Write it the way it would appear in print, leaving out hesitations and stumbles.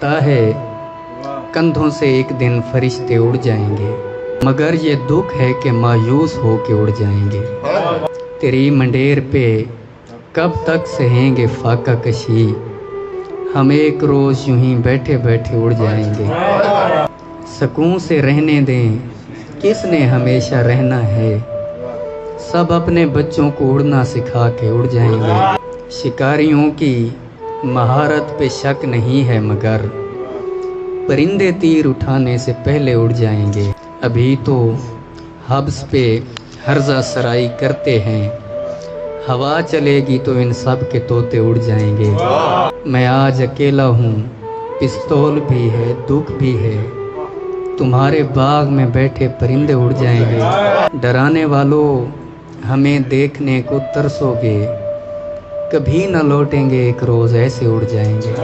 लगता है कंधों से एक दिन फरिश्ते उड़ जाएंगे, मगर ये दुख है कि मायूस हो के उड़ जाएंगे। तेरी मंडेर पे कब तक सहेंगे फाका कशी, हम एक रोज़ यूं ही बैठे बैठे उड़ जाएंगे। सुकून से रहने दें, किसने हमेशा रहना है, सब अपने बच्चों को उड़ना सिखा के उड़ जाएंगे। शिकारियों की महारत पे शक नहीं है, मगर परिंदे तीर उठाने से पहले उड़ जाएंगे। अभी तो हब्स पे हर्जा सराई करते हैं, हवा चलेगी तो इन सब के तोते उड़ जाएंगे। मैं आज अकेला हूँ, पिस्तौल भी है, दुख भी है, तुम्हारे बाग में बैठे परिंदे उड़ जाएंगे। डराने वालों हमें देखने को तरसोगे, कभी न लौटेंगे, एक रोज़ ऐसे उड़ जाएंगे।